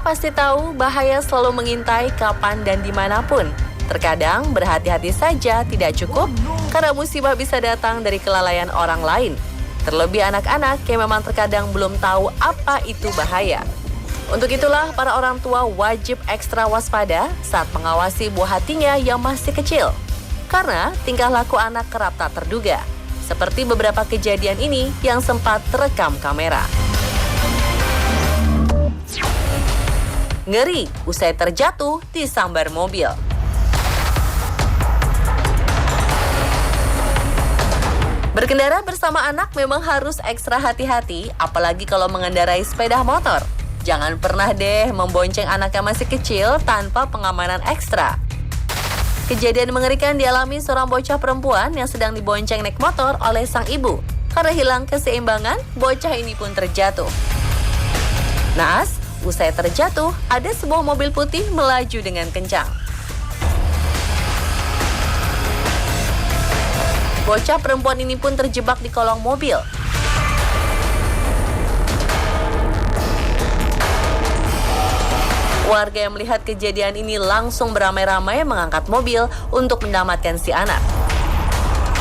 pasti tahu bahaya selalu mengintai kapan dan dimanapun. Terkadang berhati-hati saja tidak cukup karena musibah bisa datang dari kelalaian orang lain. Terlebih anak-anak yang memang terkadang belum tahu apa itu bahaya. Untuk itulah para orang tua wajib ekstra waspada saat mengawasi buah hatinya yang masih kecil. Karena tingkah laku anak kerap tak terduga. Seperti beberapa kejadian ini yang sempat terekam kamera. Ngeri usai terjatuh disambar mobil. Berkendara bersama anak memang harus ekstra hati-hati, apalagi kalau mengendarai sepeda motor. Jangan pernah deh membonceng anak yang masih kecil tanpa pengamanan ekstra. Kejadian mengerikan dialami seorang bocah perempuan yang sedang dibonceng naik motor oleh sang ibu. Karena hilang keseimbangan, bocah ini pun terjatuh. Naas, usai terjatuh, ada sebuah mobil putih melaju dengan kencang. Bocah perempuan ini pun terjebak di kolong mobil. Warga yang melihat kejadian ini langsung beramai-ramai mengangkat mobil untuk menyelamatkan si anak.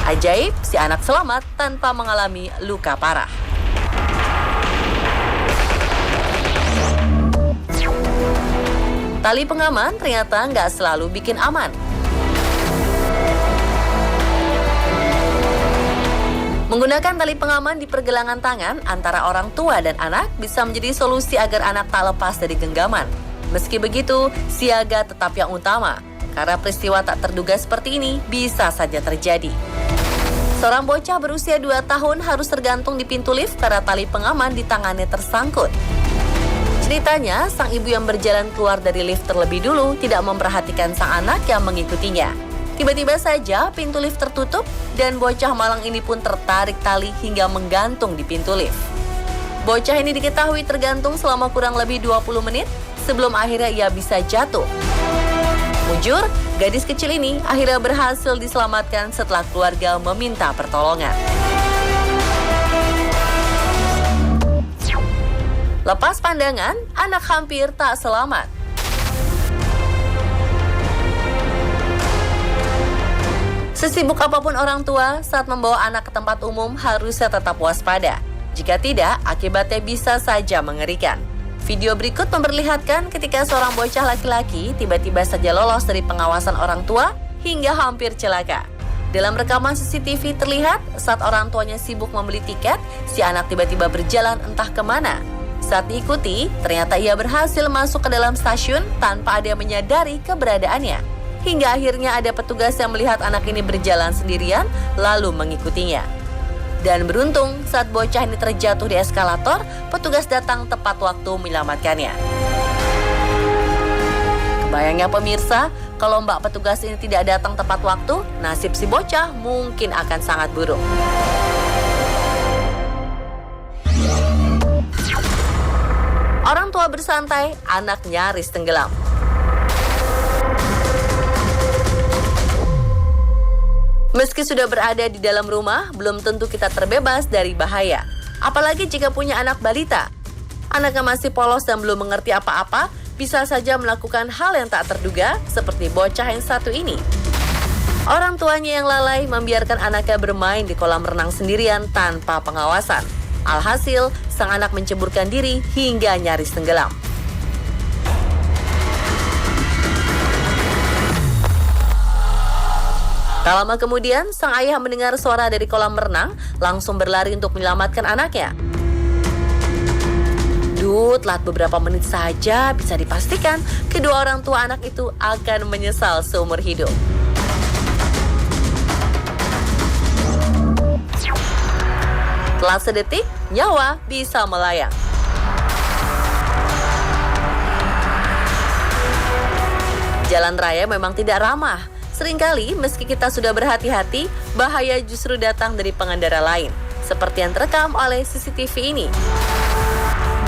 Ajaib, si anak selamat tanpa mengalami luka parah. Tali pengaman ternyata nggak selalu bikin aman. Menggunakan tali pengaman di pergelangan tangan antara orang tua dan anak bisa menjadi solusi agar anak tak lepas dari genggaman. Meski begitu, siaga tetap yang utama, karena peristiwa tak terduga seperti ini bisa saja terjadi. Seorang bocah berusia 2 tahun harus tergantung di pintu lift karena tali pengaman di tangannya tersangkut. Ceritanya, sang ibu yang berjalan keluar dari lift terlebih dulu tidak memperhatikan sang anak yang mengikutinya. Tiba-tiba saja pintu lift tertutup dan bocah malang ini pun tertarik tali hingga menggantung di pintu lift. Bocah ini diketahui tergantung selama kurang lebih 20 menit sebelum akhirnya ia bisa jatuh. Mujur, gadis kecil ini akhirnya berhasil diselamatkan setelah keluarga meminta pertolongan. Lepas pandangan, anak hampir tak selamat. Sesibuk apapun orang tua, saat membawa anak ke tempat umum harusnya tetap waspada. Jika tidak, akibatnya bisa saja mengerikan. Video berikut memperlihatkan ketika seorang bocah laki-laki tiba-tiba saja lolos dari pengawasan orang tua hingga hampir celaka. Dalam rekaman CCTV terlihat saat orang tuanya sibuk membeli tiket, si anak tiba-tiba berjalan entah kemana. Saat diikuti, ternyata ia berhasil masuk ke dalam stasiun tanpa ada yang menyadari keberadaannya. Hingga akhirnya ada petugas yang melihat anak ini berjalan sendirian lalu mengikutinya. Dan beruntung saat bocah ini terjatuh di eskalator, petugas datang tepat waktu menyelamatkannya. Kebayangnya pemirsa, kalau mbak petugas ini tidak datang tepat waktu, nasib si bocah mungkin akan sangat buruk. Orang tua bersantai, anak nyaris tenggelam. Meski sudah berada di dalam rumah, belum tentu kita terbebas dari bahaya. Apalagi jika punya anak balita. Anak yang masih polos dan belum mengerti apa-apa, bisa saja melakukan hal yang tak terduga, seperti bocah yang satu ini. Orang tuanya yang lalai membiarkan anaknya bermain di kolam renang sendirian tanpa pengawasan. Alhasil, sang anak menceburkan diri hingga nyaris tenggelam. Tak lama kemudian, sang ayah mendengar suara dari kolam renang, langsung berlari untuk menyelamatkan anaknya. Telat beberapa menit saja, bisa dipastikan kedua orang tua anak itu akan menyesal seumur hidup. Setelah sedetik, nyawa bisa melayang. Jalan raya memang tidak ramah. Seringkali meski kita sudah berhati-hati, bahaya justru datang dari pengendara lain, seperti yang terekam oleh CCTV ini.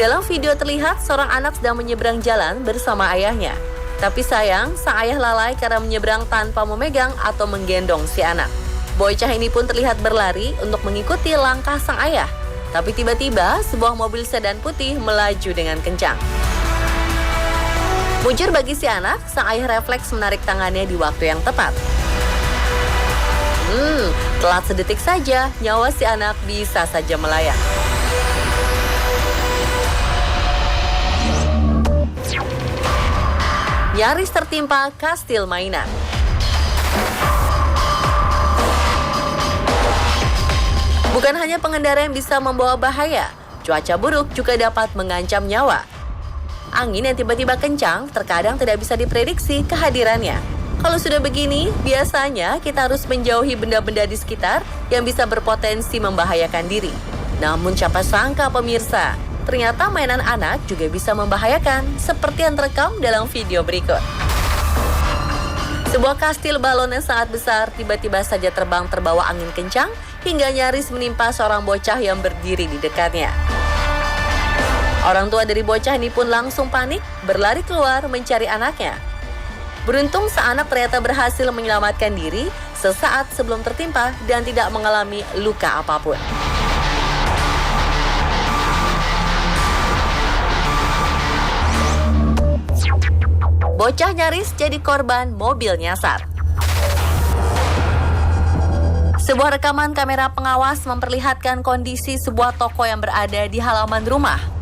Dalam video terlihat seorang anak sedang menyeberang jalan bersama ayahnya. Tapi sayang, sang ayah lalai karena menyeberang tanpa memegang atau menggendong si anak. Bocah ini pun terlihat berlari untuk mengikuti langkah sang ayah. Tapi tiba-tiba sebuah mobil sedan putih melaju dengan kencang. Mujur bagi si anak, sang ayah refleks menarik tangannya di waktu yang tepat. Telat sedetik saja, nyawa si anak bisa saja melayang. Nyaris tertimpa kastil mainan. Bukan hanya pengendara yang bisa membawa bahaya, cuaca buruk juga dapat mengancam nyawa. Angin yang tiba-tiba kencang terkadang tidak bisa diprediksi kehadirannya. Kalau sudah begini, biasanya kita harus menjauhi benda-benda di sekitar yang bisa berpotensi membahayakan diri. Namun siapa sangka pemirsa, ternyata mainan anak juga bisa membahayakan, seperti yang terekam dalam video berikut. Sebuah kastil balon yang sangat besar tiba-tiba saja terbang terbawa angin kencang hingga nyaris menimpa seorang bocah yang berdiri di dekatnya. Orang tua dari bocah ini pun langsung panik, berlari keluar mencari anaknya. Beruntung sang anak ternyata berhasil menyelamatkan diri sesaat sebelum tertimpa dan tidak mengalami luka apapun. Bocah nyaris jadi korban mobil nyasar. Sebuah rekaman kamera pengawas memperlihatkan kondisi sebuah toko yang berada di halaman rumah.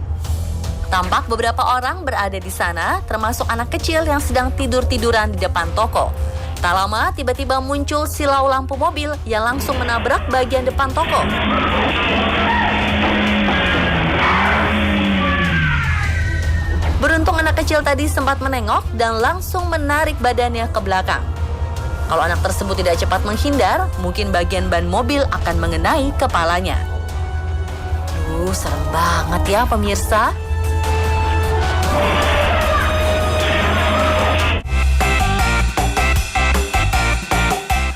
Tampak beberapa orang berada di sana, termasuk anak kecil yang sedang tidur-tiduran di depan toko. Tak lama, tiba-tiba muncul silau lampu mobil yang langsung menabrak bagian depan toko. Beruntung anak kecil tadi sempat menengok dan langsung menarik badannya ke belakang. Kalau anak tersebut tidak cepat menghindar, mungkin bagian ban mobil akan mengenai kepalanya. Serem banget ya pemirsa.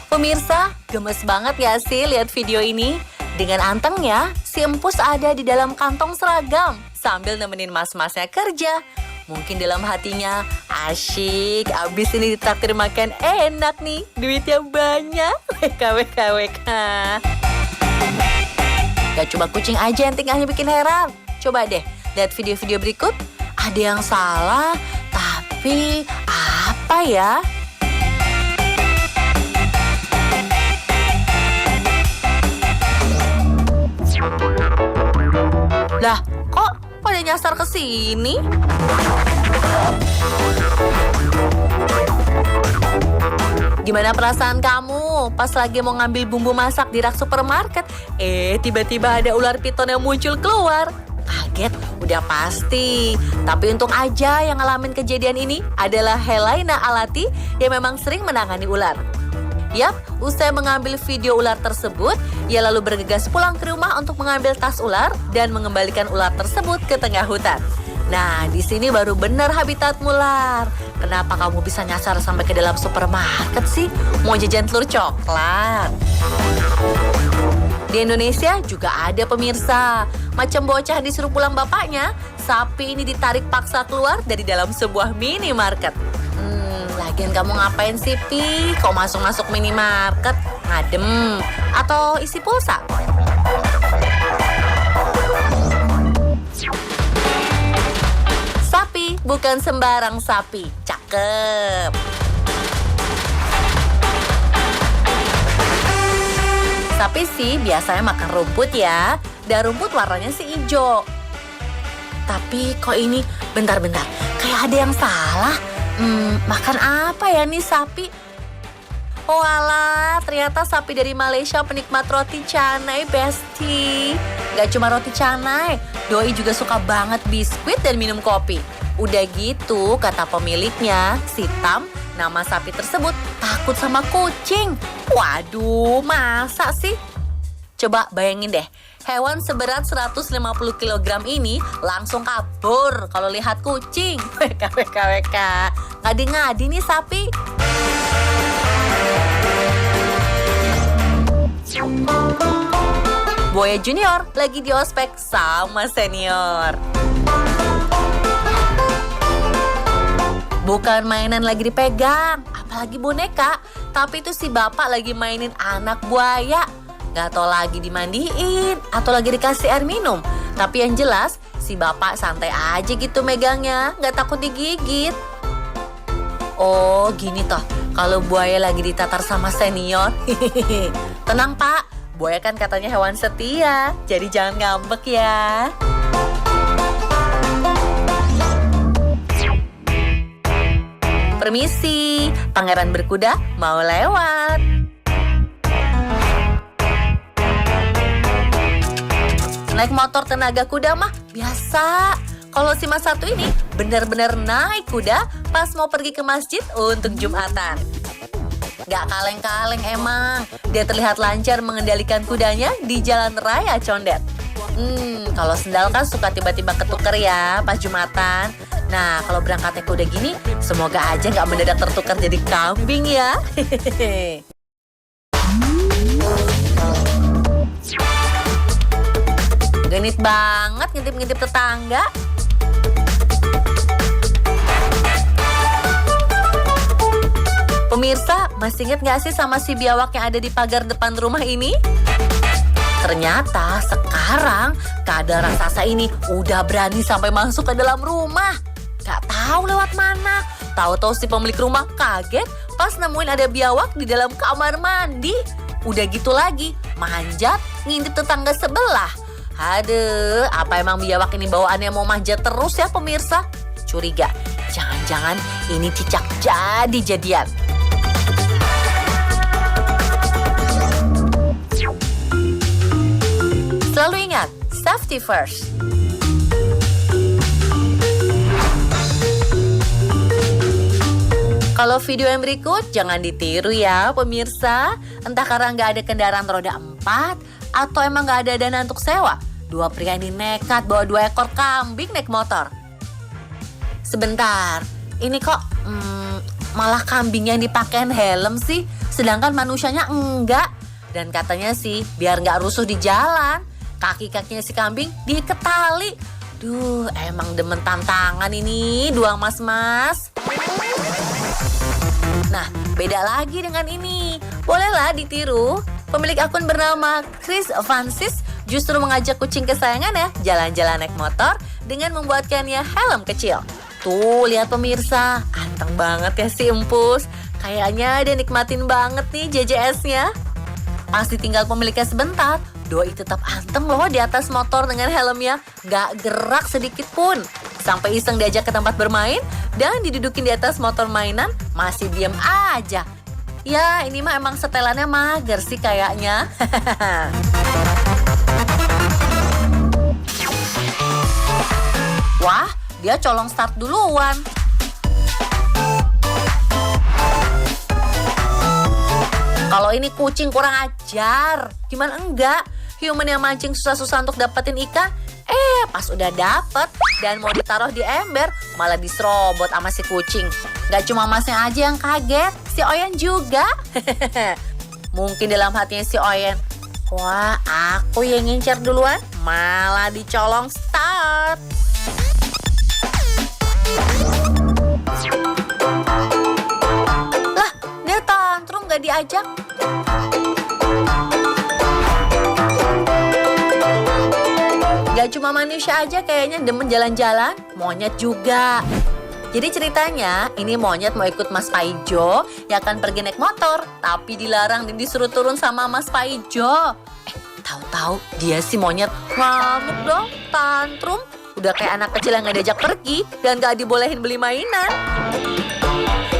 Pemirsa, gemes banget ya sih lihat video ini? Dengan antengnya, si empus ada di dalam kantong seragam sambil nemenin mas-masnya kerja. Mungkin dalam hatinya, asyik, abis ini ditraktir makan enak nih, duitnya banyak, WK. Gak cuma kucing aja yang tingkahnya bikin heran. Coba deh, lihat video-video berikut. Ada yang salah, tapi apa ya? Lah, kok pada nyasar ke sini? Gimana perasaan kamu pas lagi mau ngambil bumbu masak di rak supermarket? Tiba-tiba ada ular piton yang muncul keluar. Kaget, udah pasti. Tapi untung aja yang ngalamin kejadian ini adalah Helaina Alati yang memang sering menangani ular. Yap, usai mengambil video ular tersebut, ia lalu bergegas pulang ke rumah untuk mengambil tas ular dan mengembalikan ular tersebut ke tengah hutan. Nah, di sini baru benar habitat ular. Kenapa kamu bisa nyasar sampai ke dalam supermarket sih? Mau jajan telur coklat? Di Indonesia juga ada pemirsa. Macam bocah disuruh pulang bapaknya, sapi ini ditarik paksa keluar dari dalam sebuah minimarket. Lagian kamu ngapain sih, Pi? Kok masuk-masuk minimarket? Ngadem? Atau isi pulsa? Sapi bukan sembarang sapi. Cakep. Sapi sih biasanya makan rumput ya. Dan rumput warnanya sih hijau. Tapi kok ini bentar-bentar. Kayak ada yang salah. Makan apa ya nih sapi? Oh alah, ternyata sapi dari Malaysia penikmat roti canai, Besti. Gak cuma roti canai, Doi juga suka banget biskuit dan minum kopi. Udah gitu, kata pemiliknya, si Tam, nama sapi tersebut takut sama kucing. Waduh, masa sih? Coba bayangin deh, hewan seberat 150 kg ini langsung kabur kalau lihat kucing. WK. Ngadi-ngadi nih sapi. Buaya junior lagi di ospek sama senior. Bukan mainan lagi dipegang, apalagi boneka. Tapi itu si bapak lagi mainin anak buaya. Gak tau lagi dimandiin atau lagi dikasih air minum. Tapi yang jelas si bapak santai aja gitu megangnya, gak takut digigit. Oh, gini toh, kalau buaya lagi ditatar sama senior. Tenang Pak, buaya kan katanya hewan setia, jadi jangan ngambek ya. Permisi, pangeran berkuda mau lewat. Naik motor tenaga kuda mah biasa. Kalau si Mas satu ini benar-benar naik kuda pas mau pergi ke masjid untuk Jumatan. Gak kaleng-kaleng emang. Dia terlihat lancar mengendalikan kudanya di jalan raya Condet. Kalau sendal kan suka tiba-tiba ketuker ya pas Jumatan. Nah, kalau berangkatnya kuda gini, semoga aja gak mendadak tertukar jadi kambing ya. Genit banget ngintip-ngintip tetangga. Pemirsa, masih ingat gak sih sama si biawak yang ada di pagar depan rumah ini? Ternyata sekarang keadaan raksasa ini udah berani sampai masuk ke dalam rumah. Gak tahu lewat mana. Tahu-tahu si pemilik rumah kaget pas nemuin ada biawak di dalam kamar mandi. Udah gitu lagi, manjat ngintip tetangga sebelah. Aduh, apa emang biawak ini bawaannya mau manjat terus ya pemirsa? Curiga, jangan-jangan ini cicak jadi-jadian. Selalu ingat, safety first. Kalau video yang berikut jangan ditiru ya pemirsa. Entah karena nggak ada kendaraan roda 4 atau emang nggak ada dana untuk sewa. Dua pria ini nekat bawa 2 ekor kambing naik motor. Sebentar, ini kok malah kambingnya yang dipakein helm sih, sedangkan manusianya enggak. Dan katanya sih biar nggak rusuh di jalan, kaki-kakinya si kambing diikat tali. Duh, emang demen tantangan ini dua mas-mas. Nah, beda lagi dengan ini. Bolehlah ditiru. Pemilik akun bernama Chris Francis justru mengajak kucing kesayangannya jalan-jalan naik motor dengan membuatkannya helm kecil. Tuh, lihat pemirsa, anteng banget ya si Empus. Kayaknya dia nikmatin banget nih JJS-nya. Pas ditinggal pemiliknya sebentar, doi tetap anteng loh di atas motor dengan helmnya. Gak gerak sedikit pun. Sampai iseng diajak ke tempat bermain dan didudukin di atas motor mainan, masih diem aja. Ya, ini mah emang setelannya mager sih kayaknya. Wah, dia colong start duluan. Kalau ini kucing kurang ajar. Gimana enggak? Human yang mancing susah-susah untuk dapetin ikan, pas udah dapet dan mau ditaruh di ember, malah diserobot sama si kucing. Gak cuma masnya aja yang kaget, si Oyen juga. Mungkin dalam hatinya si Oyen, wah aku yang ngincer duluan, malah dicolong start. Lah, dia tantrum gak diajak. Gak cuma manusia aja kayaknya demen jalan-jalan, monyet juga. Jadi ceritanya, ini monyet mau ikut Mas Paijo yang akan pergi naik motor, tapi dilarang dan disuruh turun sama Mas Paijo. Tahu-tahu dia si monyet ngamuk dong, tantrum. Udah kayak anak kecil yang gak diajak pergi dan gak dibolehin beli mainan.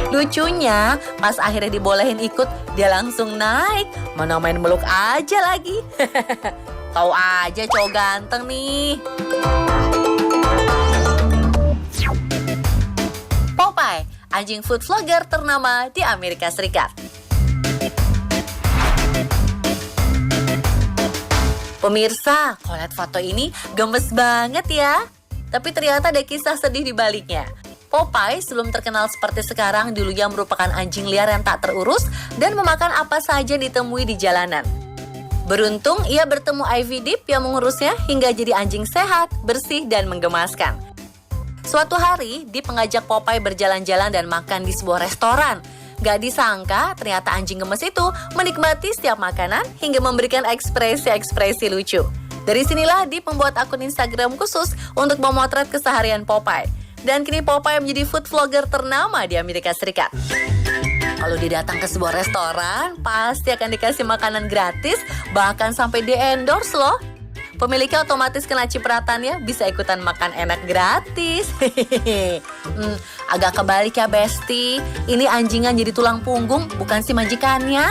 Lucunya, pas akhirnya dibolehin ikut, dia langsung naik. Mana main meluk aja lagi. Tahu aja cowok ganteng nih. Popeye, anjing food vlogger ternama di Amerika Serikat. Pemirsa, kalau lihat foto ini gemes banget ya. Tapi ternyata ada kisah sedih di baliknya. Popeye sebelum terkenal seperti sekarang dulunya merupakan anjing liar yang tak terurus dan memakan apa saja ditemui di jalanan. Beruntung ia bertemu Ivy Deep yang mengurusnya hingga jadi anjing sehat, bersih, dan menggemaskan. Suatu hari, Deep mengajak Popeye berjalan-jalan dan makan di sebuah restoran. Gak disangka, ternyata anjing gemes itu menikmati setiap makanan hingga memberikan ekspresi-ekspresi lucu. Dari sinilah Deep membuat akun Instagram khusus untuk memotret keseharian Popeye. Dan kini Popeye menjadi food vlogger ternama di Amerika Serikat. Kalau dia datang ke sebuah restoran, pasti akan dikasih makanan gratis, bahkan sampai di-endorse loh. Pemiliknya otomatis kena cipratannya, bisa ikutan makan enak gratis. Agak kebalik ya Besti, ini anjingan jadi tulang punggung, bukan si majikannya.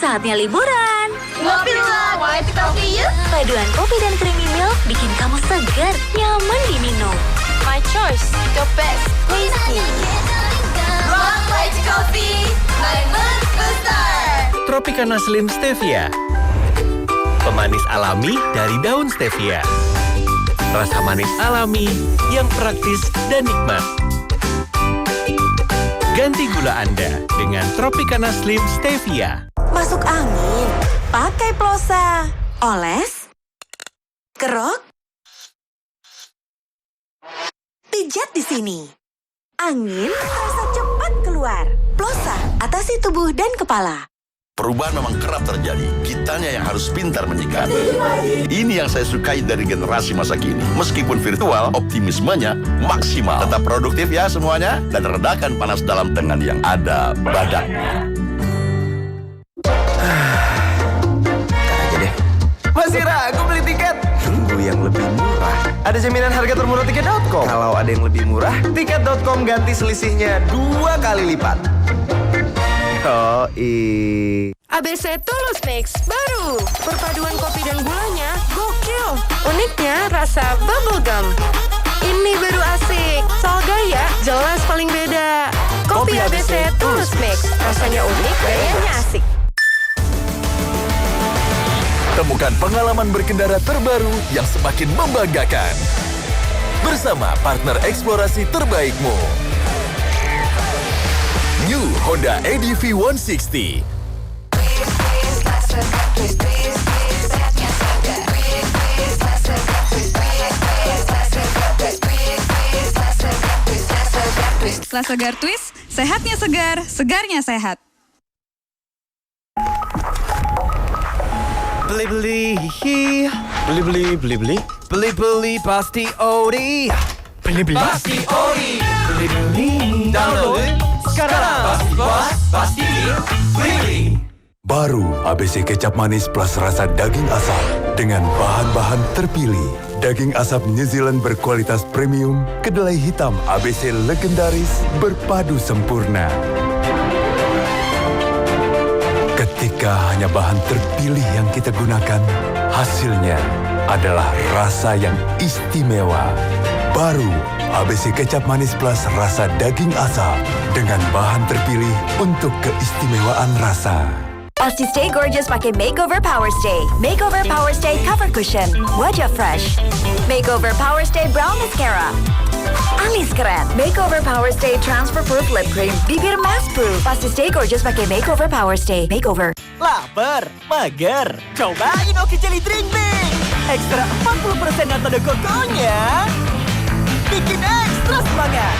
Saatnya liburan. Ngopi lah, white coffee yuk. Paduan kopi dan creamy milk bikin kamu segar, nyaman diminum. My choice, the best, tasty. Wrong white coffee, my mood booster. Tropicana Slim Stevia. Pemanis alami dari daun stevia. Rasa manis alami yang praktis dan nikmat. Ganti gula Anda dengan Tropicana Slim Stevia. Masuk angin, pakai plosa. Oles, kerok, pijat di sini. Angin terasa cepat keluar. Plosa, atasi tubuh dan kepala. Perubahan memang kerap terjadi. Kitanya yang harus pintar menyikapi. Ini yang saya sukai dari generasi masa kini. Meskipun virtual, optimismenya maksimal. Tetap produktif ya semuanya. Dan redakan panas dalam dengan yang ada badaknya. Aja deh. Masih ragu beli tiket? Tunggu yang lebih murah. Ada jaminan harga termurah tiket.com. Kalau ada yang lebih murah, tiket.com ganti selisihnya 2 kali lipat. ABC Tulus Mix baru. Perpaduan kopi dan gulanya gokil. Uniknya rasa bubblegum. Ini baru asik. Soal gaya jelas paling beda. Kopi ABC Tulus Mix. Rasanya unik, gayanya asik. Temukan pengalaman berkendara terbaru yang semakin membanggakan. Bersama partner eksplorasi terbaikmu. New Honda ADV 160. Setelah segar twist, sehatnya segar, segarnya sehat. Beli-beli, beli-beli pasti ori. Beli-beli pasti ori. Beli-beli, download sekarang. Pasti beli. Baru ABC Kecap Manis Plus rasa daging asap dengan bahan-bahan terpilih. Daging asap New Zealand berkualitas premium, kedelai hitam ABC legendaris berpadu sempurna. Ketika hanya bahan terpilih yang kita gunakan, hasilnya adalah rasa yang istimewa. Baru ABC Kecap Manis Plus rasa daging asap dengan bahan terpilih untuk keistimewaan rasa. Pasti stay gorgeous pakai Makeover Power Stay. Makeover Power Stay Cover Cushion. Wajah fresh. Makeover Power Stay Brow Mascara. Alis keren. Makeover Power Stay Transfer Proof Lip Cream. Bibir mask proof. Pasti stay gorgeous pakai Makeover Power Stay. Makeover. Lapar, mager, cobain Oki Jelly Drink Mix. Ekstra 40% nata kokonya. Bikin ekstra semangat.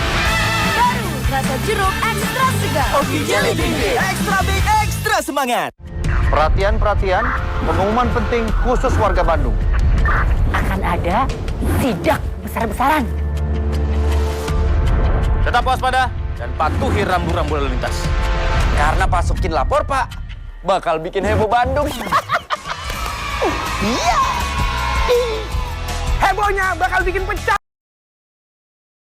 Baru rasa jeruk ekstra segar. Oki Jelly Drink Mix. Ekstra big, ekstra semangat. Perhatian, pengumuman penting khusus warga Bandung. Akan ada sidak besar-besaran. Tetap waspada dan patuhi rambu-rambu lalu lintas. Karena Pak Sukin lapor, Pak, bakal bikin heboh Bandung. Iya. Hebohnya bakal bikin pecah.